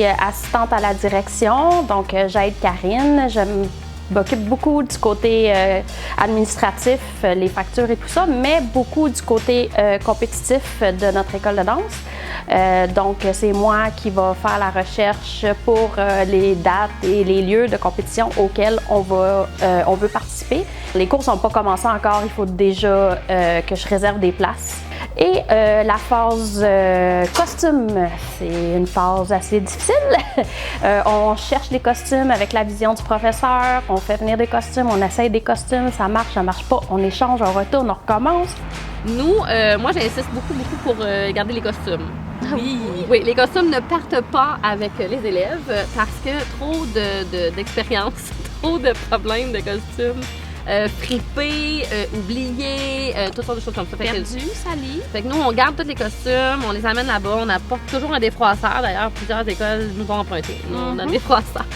suis assistante à la direction, donc j'aide Karine. Je m'occupe beaucoup du côté administratif, les factures et tout ça, mais beaucoup du côté compétitif de notre école de danse. Donc, c'est moi qui va faire la recherche pour les dates et les lieux de compétition auxquels on veut participer. Les cours ne sont pas commencés encore, il faut déjà que je réserve des places. Et la phase costume, c'est une phase assez difficile. On cherche les costumes avec la vision du professeur, on fait venir des costumes, on essaye des costumes, ça marche pas, on échange, on retourne, on recommence. Nous, moi j'insiste beaucoup pour garder les costumes. Oui, les costumes ne partent pas avec les élèves parce que trop d'expérience, trop de problèmes de costumes. Fripés, oubliés, toutes sortes de choses comme ça. Perdu, sali. Fait que nous, on garde tous les costumes, on les amène là-bas, on apporte toujours un défroisseur. D'ailleurs, plusieurs écoles nous ont emprunté. On a un défroisseur.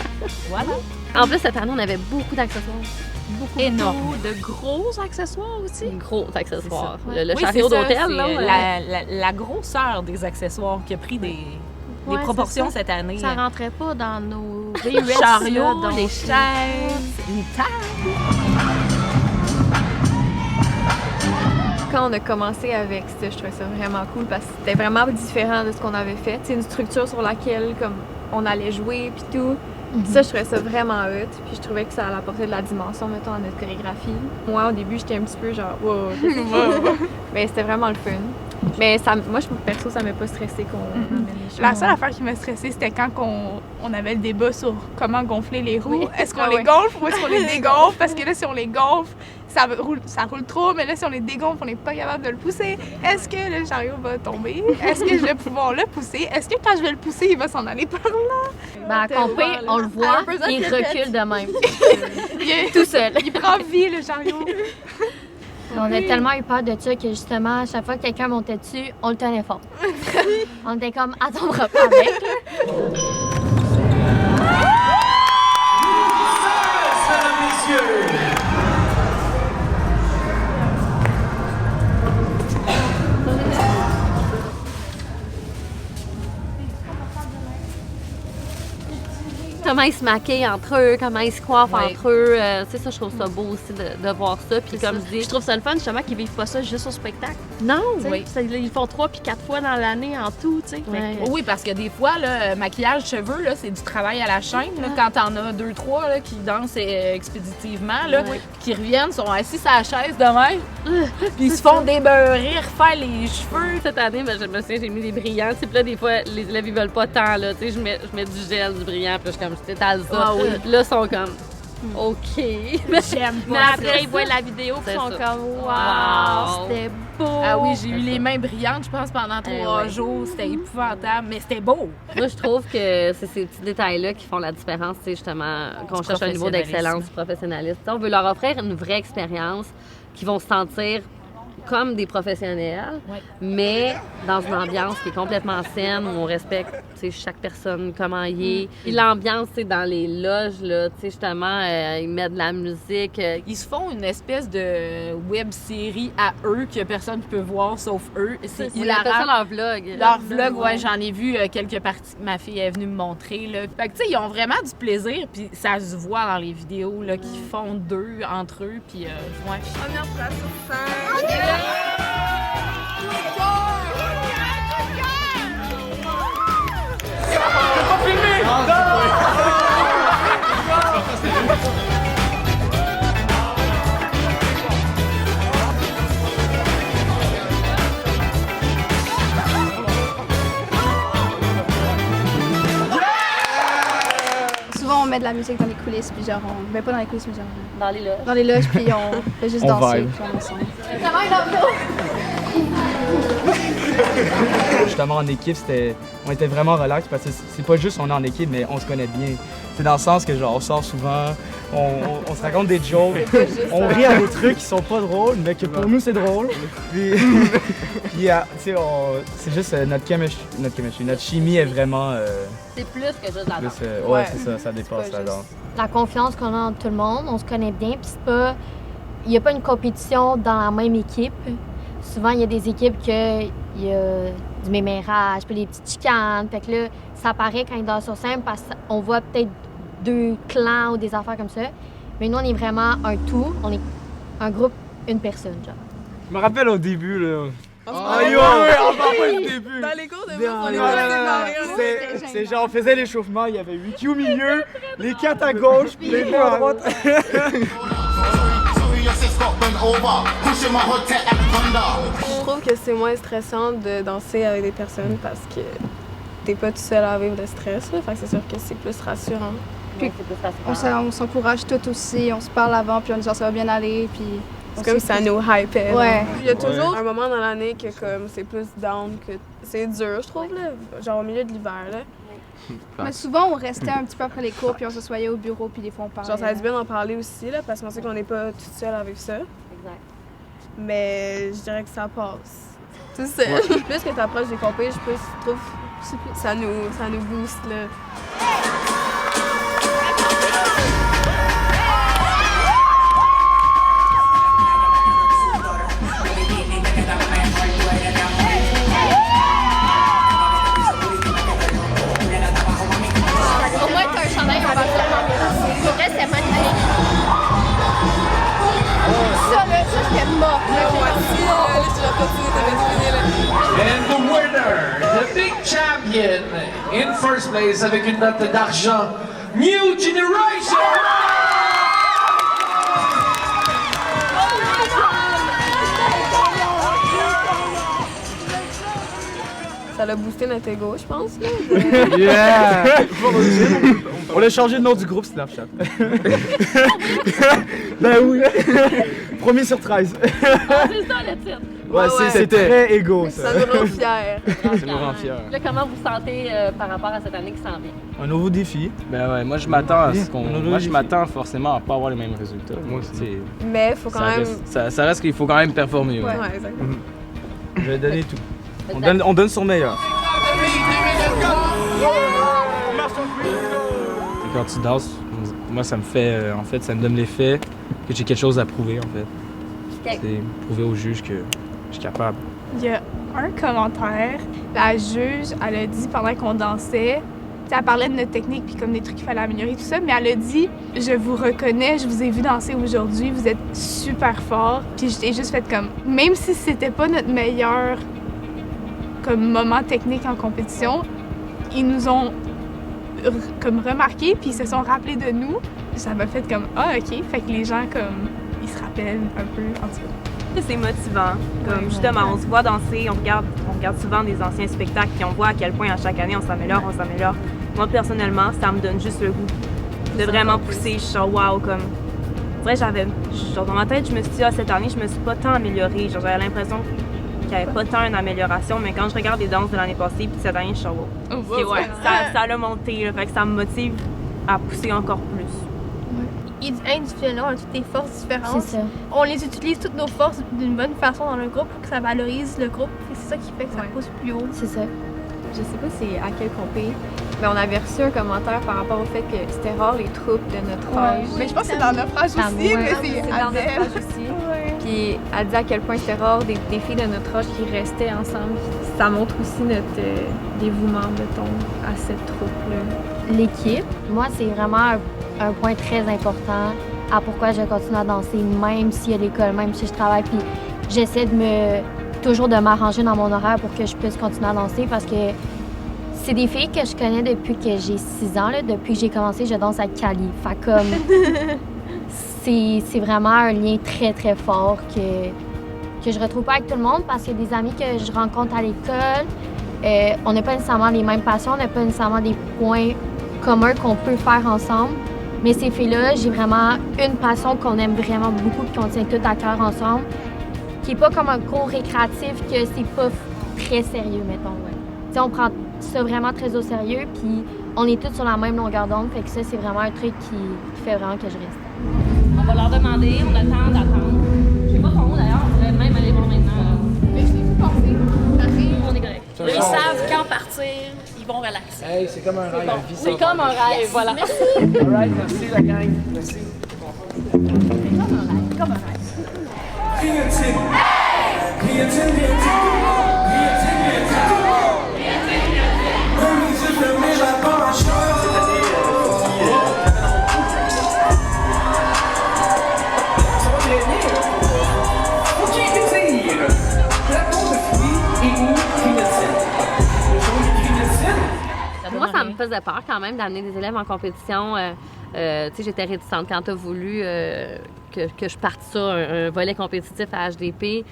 Voilà. En plus, cette année, on avait beaucoup d'accessoires. Énorme. De gros accessoires aussi. Gros accessoires. Ouais. Le chariot d'hôtel, là. La grosseur des accessoires qui a pris des proportions cette année. Ça rentrait pas dans nos chariots, les chaises, une table. Quand on a commencé avec ça, je trouvais ça vraiment cool parce que c'était vraiment différent de ce qu'on avait fait. C'est une structure sur laquelle comme on allait jouer puis tout. Ça, je trouvais ça vraiment hot. Puis je trouvais que ça apportait de la dimension, mettons, à notre chorégraphie. Moi, au début, j'étais un petit peu genre, wow. Mais c'était vraiment le fun. Mais ça, moi, perso, ça m'a pas stressé qu'on amène les choses. La seule affaire qui m'a stressée, c'était quand on avait le débat sur comment gonfler les roues. Oui. Est-ce qu'on les gonfle ou est-ce qu'on les dégonfle? Parce que là, si on les gonfle, ça roule trop, mais là, si on les dégonfle, on n'est pas capable de le pousser. Est-ce que le chariot va tomber? Est-ce que je vais pouvoir le pousser? Est-ce que quand je vais le pousser, il va s'en aller par là? Ben, à Compé, on le voit, il recule de même. Tout seul. Il prend vie, le chariot. On a tellement eu peur de ça que justement, à chaque fois que quelqu'un montait dessus, on le tenait fort. On était comme, attends, on va pas avec. Comment ils se maquillent entre eux, comment ils se coiffent entre eux. C'est ça, je trouve ça beau aussi de voir ça. Puis comme je dis, je trouve ça le fun justement qu'ils vivent pas ça juste au spectacle. non, Ils le font 3 puis 4 fois dans l'année en tout, tu sais. Oui, parce que des fois, là, maquillage, cheveux, là, c'est du travail à la chaîne. Là, quand t'en as 2-3 là, qui dansent expéditivement, là, qui reviennent, sont assis sur la chaise de même, puis ils se font débeurrer, refaire les cheveux. Cette année, ben, je me souviens, j'ai mis des brillants. Puis là, des fois, les élèves, ils veulent pas tant. Là, je mets du gel, du brillant, puis je suis comme, je t'étale ça. Ah oui. Là, ils sont comme, OK. J'aime Mais pas après, ils voient la vidéo puis ils sont ça. comme Wow. wow, c'était beau. Ah oui, j'ai eu les mains brillantes, je pense, pendant 3 jours. C'était épouvantable, mais c'était beau. Moi, je trouve que c'est ces petits détails-là qui font la différence, justement, qu'on cherche un niveau d'excellence, du professionnalisme. On veut leur offrir une vraie expérience qui vont se sentir comme des professionnels, mais dans une ambiance qui est complètement saine, où on respecte chaque personne, comment il est. Puis l'ambiance, dans les loges, là, justement, ils mettent de la musique. Ils se font une espèce de web-série à eux que personne ne peut voir sauf eux. C'est Ils appellent ça leur vlog. Leur vlog, ouais, j'en ai vu quelques parties que ma fille est venue me montrer. Là. Fait que, tu sais, ils ont vraiment du plaisir, puis ça se voit dans les vidéos là, qu'ils font d'eux, entre eux, puis ouais. Première place sur scène. Souvent on met de la musique dans les coulisses, puis genre on met pas dans les coulisses, mais genre Dans les loges. dans les loges, puis on fait juste danser, puis on ensemble. Justement, en équipe, on était vraiment relax parce que c'est pas juste on est en équipe, mais on se connaît bien. C'est dans le sens que genre on sort souvent, on se raconte des jokes, on rit à des trucs qui sont pas drôles, mais que pour nous c'est drôle. Puis, c'est juste notre chemistry, notre chimie est vraiment. C'est plus que juste la danse. Ouais, c'est ça dépasse la danse. La confiance qu'on a entre tout le monde, on se connaît bien, puis c'est pas... Il n'y a pas une compétition dans la même équipe. Souvent, il y a des équipes que il y a du mémérage, puis les petites chicanes. Fait que là, ça paraît quand ils dansent sur scène parce qu'on voit peut-être 2 clans ou des affaires comme ça. Mais nous, on est vraiment un tout. On est un groupe, une personne, genre. Je me rappelle au début, là. On pas le début. Dans les cours de Non, bourse, on est non, pas non, séparés. c'est genre, on faisait l'échauffement, il y avait 8 au milieu, les 4 à gauche, puis les 2 à droite. Je trouve que c'est moins stressant de danser avec des personnes parce que t'es pas tout seul à vivre le stress. Là. Fait que c'est sûr que c'est plus rassurant. Puis, On s'encourage tout aussi, on se parle avant, puis on dit genre ça va bien aller, puis... C'est comme ça nous hype. Ouais. Il y a toujours un moment dans l'année que comme c'est plus down, que c'est dur, je trouve, là. Genre au milieu de l'hiver. Là. Mais souvent, on restait un petit peu après les cours, puis on s'assoyait au bureau, puis des fois on parlait. Genre ça a du bien d'en parler aussi, là, parce qu'on sait qu'on n'est pas tout seul avec ça. Exact. Mais je dirais que ça passe. Tout seul. Plus que t'approches des compés, je trouve ça nous booste, là. Au moins, t'as un chandail, on va tellement bien. Pour vrai, c'est magnifique. Ça, c'était mort. And the winner, the big champion, in first place avec une note d'argent, New Generation! Ça l'a boosté notre ego, je pense. Là. Yeah! On a changé le nom du groupe Snapchat. Ben oui! Premier sur 13. C'est ça le titre. Ouais, ouais. c'est très égo, ça. Ça nous rend fiers. Ça nous rend fiers. Là, comment vous sentez par rapport à cette année qui s'en vient? Un nouveau défi. Ben ouais, moi je m'attends à ce qu'on. On a Moi je défi. m'attends forcément à pas avoir les mêmes résultats. Moi aussi. Mais il faut quand même. Ça reste qu'il faut quand même performer. Ouais. Ouais, exactement. Je vais donner tout. On donne son meilleur. Et quand tu danses, moi ça me fait. En fait, ça me donne l'effet que j'ai quelque chose à prouver en fait. C'est prouver au juge que je suis capable. Il y a un commentaire. La juge, elle a dit pendant qu'on dansait, t'sais, elle parlait de notre technique puis comme des trucs qu'il fallait améliorer, tout ça, mais elle a dit « Je vous reconnais, je vous ai vu danser aujourd'hui, vous êtes super fort. » Puis j'étais juste fait comme, même si c'était pas notre meilleur comme moment technique en compétition, ils nous ont comme remarqué puis ils se sont rappelés de nous. Ça m'a fait comme « Ah, OK. » Fait que les gens comme, ils se rappellent un peu, en tout cas. C'est motivant. Comme justement, on se voit danser, on regarde souvent des anciens spectacles, puis on voit à quel point à chaque année on s'améliore. Moi, personnellement, ça me donne juste le goût de vraiment pousser. Je suis genre, wow, comme. En vrai, dans ma tête, je me suis dit, cette année, je me suis pas tant améliorée. Genre, j'avais l'impression qu'il n'y avait pas tant une amélioration, mais quand je regarde les danses de l'année passée, puis cette année, je suis genre, wow. Ok, ouais, ça a monté, là, fait que ça me motive à pousser encore plus. Individuellement, on a toutes des forces différentes. C'est ça. On les utilise toutes nos forces d'une bonne façon dans le groupe pour que ça valorise le groupe. Et c'est ça qui fait que ça pousse plus haut. C'est ça. Je sais pas c'est à quel compé, mais on avait reçu un commentaire par rapport au fait que c'était rare les troupes de notre âge. Mais je pense que c'est dans notre âge aussi, mais c'est dans notre Adèle. âge aussi. Puis elle dit à quel point c'était rare des filles de notre âge qui restaient ensemble. Ça montre aussi notre dévouement, mettons, à cette troupe-là. L'équipe, moi, c'est vraiment un point très important à pourquoi je continue à danser, même si à l'école, même si je travaille. Puis j'essaie toujours de m'arranger dans mon horaire pour que je puisse continuer à danser parce que c'est des filles que je connais depuis que j'ai 6 ans. Là. Depuis que j'ai commencé, je danse à Cali. Fait comme c'est vraiment un lien très, très fort que je retrouve pas avec tout le monde parce qu'il y a des amis que je rencontre à l'école. On n'a pas nécessairement les mêmes passions, on n'a pas nécessairement des points communs qu'on peut faire ensemble. Mais ces filles-là, j'ai vraiment une passion qu'on aime vraiment beaucoup et qu'on tient toutes à cœur ensemble, qui n'est pas comme un cours récréatif, que c'est pas très sérieux, mettons. Ouais. On prend ça vraiment très au sérieux, puis on est tous sur la même longueur d'onde, fait que ça, c'est vraiment un truc qui fait vraiment que je reste. On va leur demander, on a le temps d'attendre. Je sais pas ton nom d'ailleurs, on pourrait même aller voir maintenant. Mais je l'ai vu passer. On est correct. Ils savent quand partir, ils vont relaxer. Hey, c'est comme un rêve. C'est comme un rêve, voilà. Alright, merci la gang. Merci. Comme un rêve. Creativity. faisait peur quand même d'amener des élèves en compétition. Tu sais, j'étais réticente quand tu as voulu que je parte sur un volet compétitif à HDP.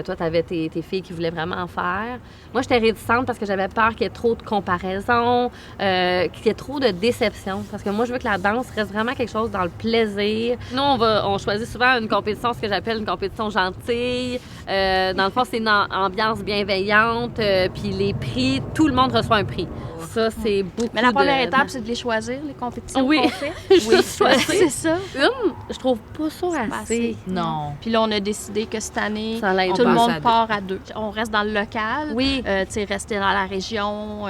Toi, tu avais tes filles qui voulaient vraiment en faire. Moi, j'étais réticente parce que j'avais peur qu'il y ait trop de comparaisons, qu'il y ait trop de déception. Parce que moi, je veux que la danse reste vraiment quelque chose dans le plaisir. Nous, on choisit souvent une compétition, ce que j'appelle une compétition gentille. Dans le fond, c'est une ambiance bienveillante. Puis les prix, tout le monde reçoit un prix. Ça, c'est beaucoup. Mais la première étape, c'est de les choisir, les compétitions oui. qu'on fait. Oui, c'est ça. Je trouve pas ça assez. Non. Puis là, on a décidé que cette année, tout tout le monde part à 2. On reste dans le local. Oui. Tu sais, rester dans la région,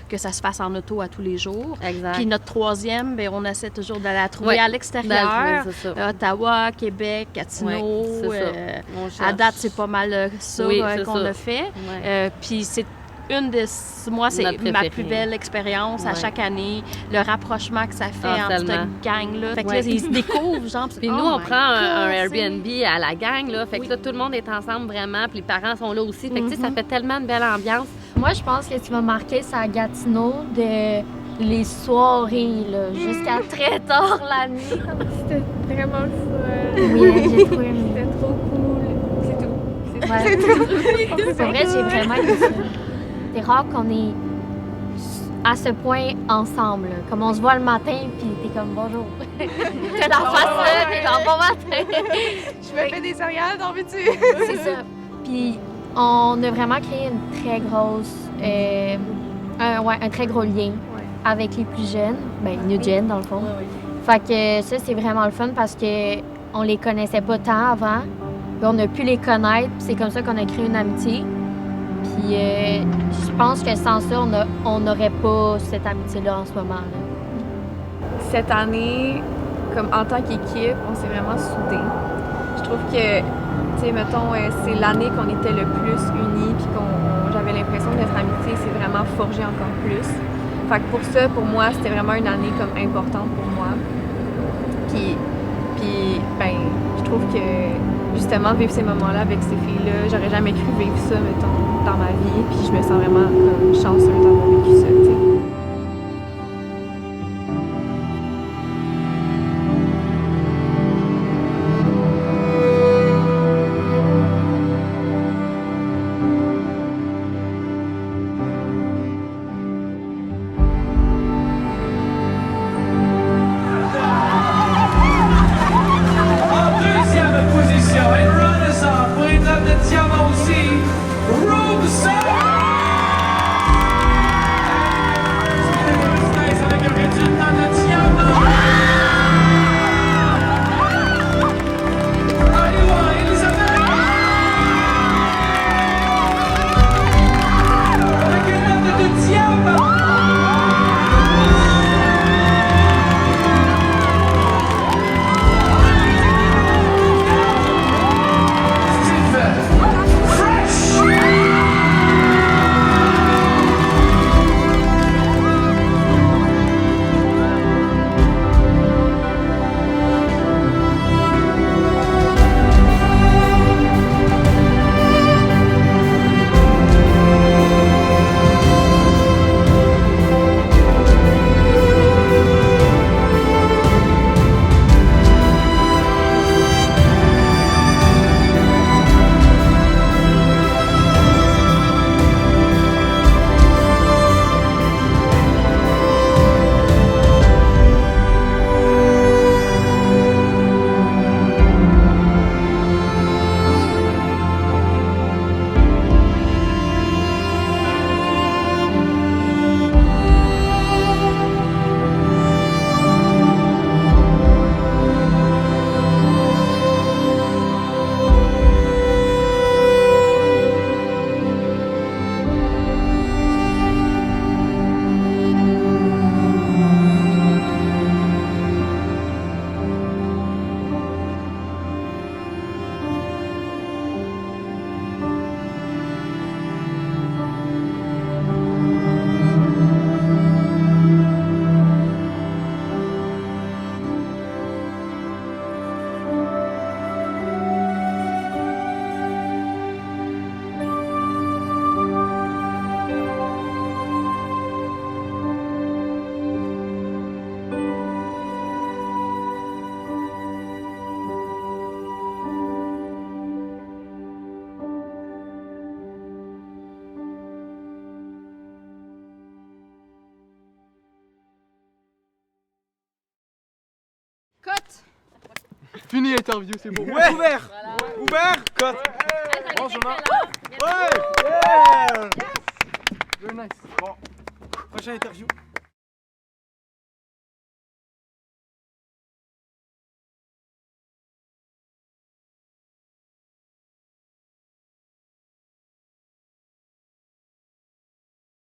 que ça se fasse en auto à tous les jours. Exact. Puis notre troisième, bien, on essaie toujours de la trouver à l'extérieur. Ottawa, Québec, Gatineau. À date, c'est pas mal ça qu'on a fait. Puis c'est moi, c'est ma plus belle expérience à chaque année. Le rapprochement que ça fait entre cette gang-là. Fait que là, ils se découvrent, genre. Puis nous, on prend un Airbnb à la gang, là. Fait que là, tout le monde est ensemble vraiment. Puis les parents sont là aussi. Fait que, tu sais, ça fait tellement de belle ambiance. Moi, je pense que ce qui m'a marqué, c'est à Gatineau, les soirées, là, jusqu'à très tard la nuit. C'était vraiment le fun. Oui, j'ai trouvé. C'était trop cool. C'est tout. C'est tout. C'est vrai, j'ai vraiment aimé ça. C'est rare qu'on est à ce point ensemble. Là. Comme on se voit le matin, puis t'es comme bonjour. T'es dans face là, t'es genre bon matin. Je me fais des céréales, t'en veux-tu? C'est ça. Puis on a vraiment créé une très grosse, un très gros lien avec les plus jeunes, New Gen dans le fond. Fait que ça, c'est vraiment le fun parce que on les connaissait pas tant avant. Puis on a pu les connaître, puis c'est comme ça qu'on a créé une amitié. Puis je pense que sans ça, on n'aurait pas cette amitié-là en ce moment. Cette année, comme en tant qu'équipe, on s'est vraiment soudés. Je trouve que, tu sais, mettons, c'est l'année qu'on était le plus unis, puis j'avais l'impression que notre amitié s'est vraiment forgée encore plus. Fait que pour ça, pour moi, c'était vraiment une année comme importante pour moi. Puis je trouve que justement, vivre ces moments-là avec ces filles-là, j'aurais jamais cru vivre ça, mettons, dans ma vie. Puis je me sens vraiment chanceuse d'avoir vécu ça, tu sais. Oui, interview, c'est bon. Ouais. Ouvert. Ouvert. Cut. Bonjour. Ouais. Yeah. Very nice. Bon. Prochaine interview.